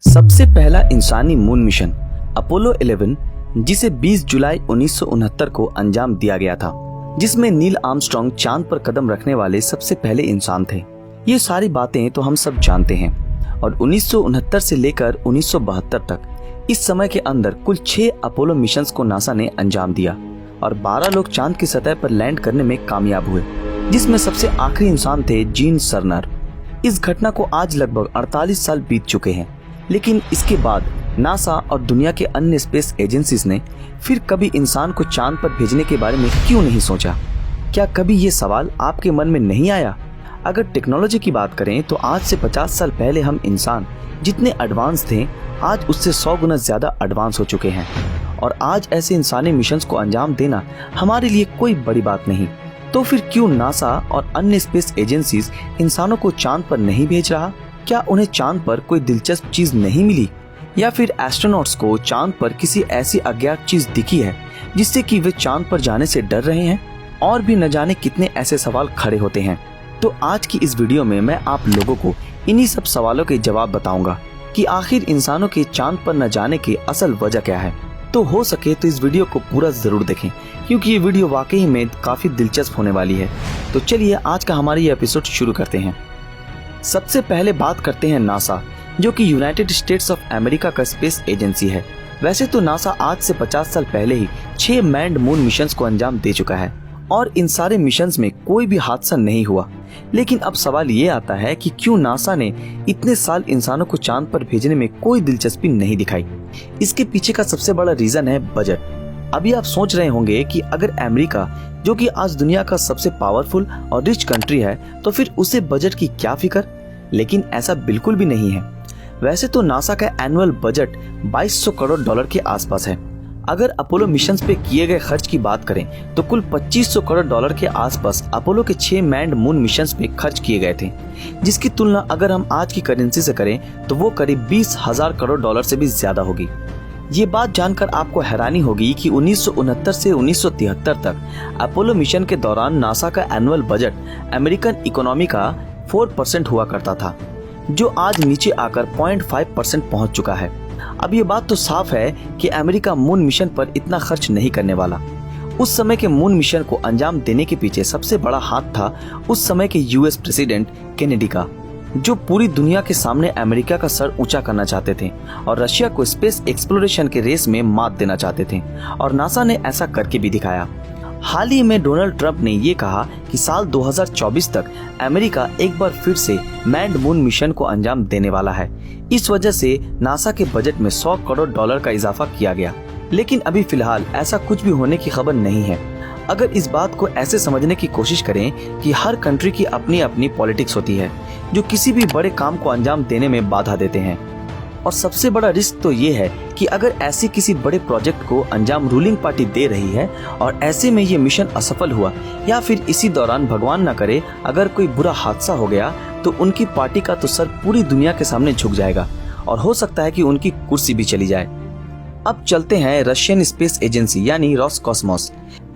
सबसे पहला इंसानी मून मिशन अपोलो 11 जिसे 20 जुलाई 1969 को अंजाम दिया गया था, जिसमें नील आर्मस्ट्रांग चांद पर कदम रखने वाले सबसे पहले इंसान थे। ये सारी बातें तो हम सब जानते हैं और 1969 से लेकर 1972 तक इस समय के अंदर कुल 6 अपोलो मिशंस को नासा ने अंजाम दिया और 12 लोग चांद की सतह पर लैंड करने में कामयाब हुए, जिसमें सबसे आखिरी इंसान थे जीन सर्नर। इस घटना को आज लगभग 48 साल बीत चुके हैं, लेकिन इसके बाद नासा और दुनिया के अन्य स्पेस एजेंसीज ने फिर कभी इंसान को चांद पर भेजने के बारे में क्यों नहीं सोचा? क्या कभी ये सवाल आपके मन में नहीं आया? अगर टेक्नोलॉजी की बात करें तो आज से 50 साल पहले हम इंसान जितने एडवांस थे, आज उससे 100 गुना ज्यादा एडवांस हो चुके हैं और आज ऐसे इंसानी मिशंस को अंजाम देना हमारे लिए कोई बड़ी बात नहीं। तो फिर क्यों नासा और अन्य स्पेस एजेंसीज इंसानों को चांद पर नहीं भेज रहा? क्या उन्हें चांद पर कोई दिलचस्प चीज नहीं मिली, या फिर एस्ट्रोनॉट्स को चांद पर किसी ऐसी अज्ञात चीज दिखी है जिससे कि वे चांद पर जाने से डर रहे हैं? और भी न जाने कितने ऐसे सवाल खड़े होते हैं। तो आज की इस वीडियो में मैं आप लोगों को इन्हीं सब सवालों के जवाब बताऊंगा कि आखिर इंसानों के चांद पर न जाने की असल वजह क्या है। तो हो सके तो इस वीडियो को पूरा जरूर देखें, क्योंकि ये वीडियो वाकई में काफी दिलचस्प होने वाली है। तो चलिए आज का हमारा ये एपिसोड शुरू करते हैं। सबसे पहले बात करते हैं नासा, जो कि यूनाइटेड स्टेट्स ऑफ अमेरिका का स्पेस एजेंसी है। वैसे तो नासा आज से 50 साल पहले ही 6 मैन्ड मून मिशंस को अंजाम दे चुका है और इन सारे मिशंस में कोई भी हादसा नहीं हुआ। लेकिन अब सवाल ये आता है कि क्यों नासा ने इतने साल इंसानों को चांद पर भेजने में कोई दिलचस्पी नहीं दिखाई। इसके पीछे का सबसे बड़ा रीजन है बजट। अभी आप सोच रहे होंगे कि अगर अमेरिका, जो कि आज दुनिया का सबसे पावरफुल और रिच कंट्री है, तो फिर उसे बजट की क्या फिक्र? लेकिन ऐसा बिल्कुल भी नहीं है। वैसे तो नासा का एनुअल बजट 2200 करोड़ डॉलर के आसपास है। अगर अपोलो मिशंस पे किए गए खर्च की बात करें तो कुल 2500 करोड़ डॉलर के आसपास अपोलो के 6 मैन्ड मून मिशंस पे खर्च किए गए थे, जिसकी तुलना अगर हम आज की करेंसी से करें तो वो करीब 20,000 करोड़ डॉलर से भी ज्यादा होगी। ये बात जानकर आपको हैरानी होगी कि 1969 से 1973 तक अपोलो मिशन के दौरान नासा का एनुअल बजट अमेरिकन इकोनॉमी का 4% हुआ करता था, जो आज नीचे आकर 0.5% पहुंच चुका है। अब ये बात तो साफ है कि अमेरिका मून मिशन पर इतना खर्च नहीं करने वाला। उस समय के मून मिशन को अंजाम देने के पीछे सबसे बड़ा हाथ था उस समय के यूएस प्रेसिडेंट केनेडी का, जो पूरी दुनिया के सामने अमेरिका का सर ऊंचा करना चाहते थे और रशिया को स्पेस एक्सप्लोरेशन के रेस में मात देना चाहते थे, और नासा ने ऐसा करके भी दिखाया। हाल ही में डोनाल्ड ट्रंप ने ये कहा कि साल 2024 तक अमेरिका एक बार फिर से मैन्ड मून मिशन को अंजाम देने वाला है। इस वजह से नासा के बजट में 100 करोड़ डॉलर का इजाफा किया गया, लेकिन अभी फिलहाल ऐसा कुछ भी होने की खबर नहीं है। अगर इस बात को ऐसे समझने की कोशिश करें कि हर कंट्री की अपनी अपनी पॉलिटिक्स होती है, जो किसी भी बड़े काम को अंजाम देने में बाधा देते हैं। और सबसे बड़ा रिस्क तो ये है कि अगर ऐसी किसी बड़े प्रोजेक्ट को अंजाम रूलिंग पार्टी दे रही है और ऐसे में ये मिशन असफल हुआ, या फिर इसी दौरान भगवान न करे अगर कोई बुरा हादसा हो गया, तो उनकी पार्टी का तो सर पूरी दुनिया के सामने झुक जाएगा और हो सकता है कि उनकी कुर्सी भी चली जाए। अब चलते हैं रशियन स्पेस एजेंसी यानी रोसकॉस्मोस।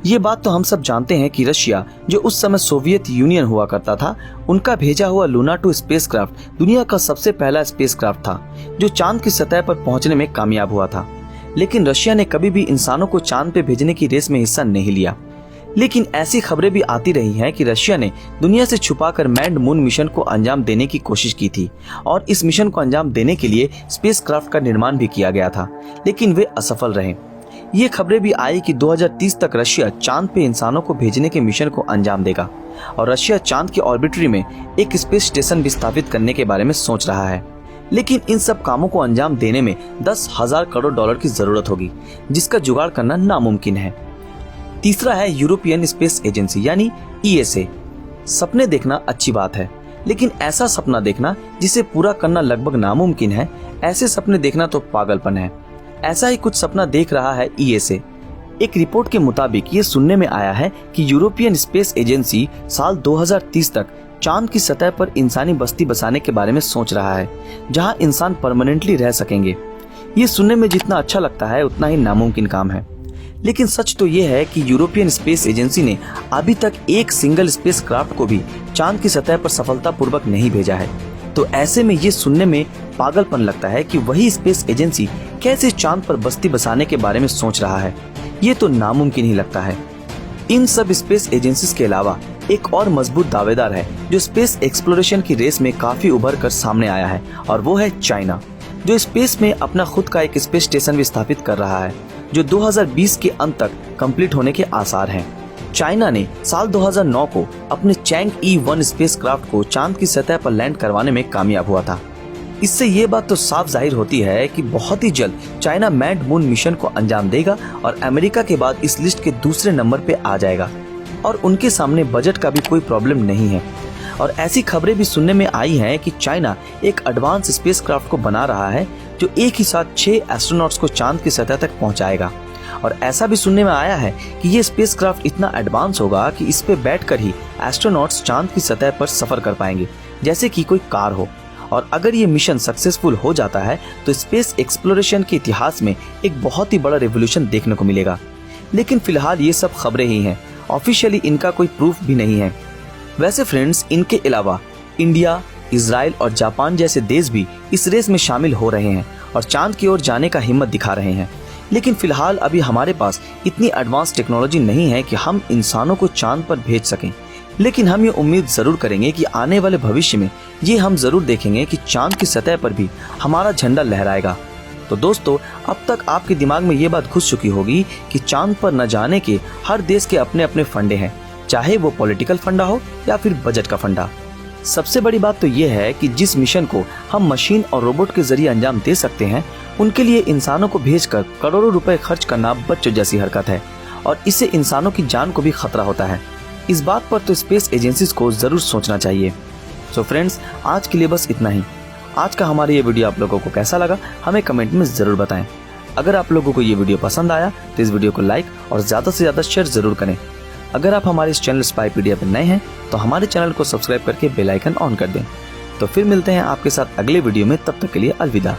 ये बात तो हम सब जानते हैं कि रशिया, जो उस समय सोवियत यूनियन हुआ करता था, उनका भेजा हुआ लूना 2 स्पेसक्राफ्ट दुनिया का सबसे पहला स्पेसक्राफ्ट था जो चांद की सतह पर पहुंचने में कामयाब हुआ था। लेकिन रशिया ने कभी भी इंसानों को चांद पे भेजने की रेस में हिस्सा नहीं लिया। लेकिन ऐसी खबरें भी आती रही हैं कि रशिया ने दुनिया से छुपाकर मैन्ड मून मिशन को अंजाम देने की कोशिश की थी और इस मिशन को अंजाम देने के लिए स्पेसक्राफ्ट का निर्माण भी किया गया था, लेकिन वे असफल रहे। ये खबरें भी आई कि 2030 तक रशिया चांद पे इंसानों को भेजने के मिशन को अंजाम देगा और रशिया चांद की ऑर्बिटरी में एक स्पेस स्टेशन भी स्थापित करने के बारे में सोच रहा है। लेकिन इन सब कामों को अंजाम देने में 10,000 करोड़ डॉलर की जरूरत होगी, जिसका जुगाड़ करना नामुमकिन है। तीसरा है यूरोपियन स्पेस एजेंसी यानी ईएसए। सपने देखना अच्छी बात है, लेकिन ऐसा सपना देखना जिसे पूरा करना लगभग नामुमकिन है, ऐसे सपने देखना तो पागलपन है। ऐसा ही कुछ सपना देख रहा है ईएसए। एक रिपोर्ट के मुताबिक ये सुनने में आया है कि यूरोपियन स्पेस एजेंसी साल 2030 तक चांद की सतह पर इंसानी बस्ती बसाने के बारे में सोच रहा है, जहां इंसान परमानेंटली रह सकेंगे। ये सुनने में जितना अच्छा लगता है उतना ही नामुमकिन काम है। लेकिन सच तो ये है कि यूरोपियन स्पेस एजेंसी ने अभी तक एक सिंगल स्पेसक्राफ्ट को भी चांद की सतह पर सफलतापूर्वक नहीं भेजा है। तो ऐसे में ये सुनने में पागलपन लगता है कि वही स्पेस एजेंसी कैसे चांद पर बस्ती बसाने के बारे में सोच रहा है। ये तो नामुमकिन ही लगता है। इन सब स्पेस एजेंसीज के अलावा एक और मजबूत दावेदार है जो स्पेस एक्सप्लोरेशन की रेस में काफी उभर कर सामने आया है, और वो है चाइना, जो स्पेस में अपना खुद का एक स्पेस स्टेशन भी स्थापित कर रहा है जो 2020 के अंत तक कंप्लीट होने के आसार हैं। चाइना ने साल 2009 को अपने चैंग E1 स्पेसक्राफ्ट को चांद की सतह पर लैंड करवाने में कामयाब हुआ था। इससे ये बात तो साफ जाहिर होती है कि बहुत ही जल्द चाइना मैन्ड मून मिशन को अंजाम देगा और अमेरिका के बाद इस लिस्ट के दूसरे नंबर पे आ जाएगा, और उनके सामने बजट का भी कोई प्रॉब्लम नहीं है। और ऐसी खबरें भी सुनने में आई हैं कि चाइना एक एडवांस स्पेसक्राफ्ट को बना रहा है जो एक ही साथ 6 एस्ट्रोनॉट्स को चांद की सतह तक पहुंचाएगा। और ऐसा भी सुनने में आया है कि ये स्पेसक्राफ्ट इतना एडवांस होगा कि इस पे बैठकर ही एस्ट्रोनॉट्स चांद की सतह पर सफर कर पाएंगे जैसे कि कोई कार हो। और अगर ये मिशन सक्सेसफुल हो जाता है तो स्पेस एक्सप्लोरेशन के इतिहास में एक बहुत ही बड़ा रिवॉल्यूशन देखने को मिलेगा। लेकिन फिलहाल ये सब खबरें ही हैं, ऑफिशियली इनका कोई प्रूफ भी नहीं है। वैसे फ्रेंड्स, इनके अलावा इंडिया, इजराइल और जापान जैसे देश भी इस रेस में शामिल हो रहे हैं और चांद की ओर जाने का हिम्मत दिखा रहे हैं। लेकिन फिलहाल अभी हमारे पास इतनी एडवांस टेक्नोलॉजी नहीं है कि हम इंसानों को चांद पर भेज सकें। लेकिन हम ये उम्मीद जरूर करेंगे कि आने वाले भविष्य में ये हम जरूर देखेंगे कि चांद की सतह पर भी हमारा झंडा लहराएगा। तो दोस्तों, अब तक आपके दिमाग में ये बात घुस चुकी होगी कि चांद पर न जाने के हर देश के अपने अपने फंडे हैं, चाहे वो पॉलिटिकल फंडा हो या फिर बजट का फंडा। सबसे बड़ी बात तो ये है कि जिस मिशन को हम मशीन और रोबोट के जरिए अंजाम दे सकते हैं, उनके लिए इंसानों को भेजकर करोड़ों रुपए खर्च करना बच्चों जैसी हरकत है, और इससे इंसानों की जान को भी खतरा होता है। इस बात पर तो स्पेस एजेंसीज को जरूर सोचना चाहिए। सो फ्रेंड्स, आज के लिए बस इतना ही। आज का हमारा ये वीडियो आप लोगों को कैसा लगा हमें कमेंट में जरूर बताएं। अगर आप लोगों को ये वीडियो पसंद आया तो इस वीडियो को लाइक और ज्यादा से ज्यादा शेयर जरूर करें। अगर आप हमारे इस चैनल स्पाई पीडिया पर नए हैं तो हमारे चैनल को सब्सक्राइब करके बेल आइकन ऑन कर दें। तो फिर मिलते हैं आपके साथ अगले वीडियो में, तब तक के लिए अलविदा।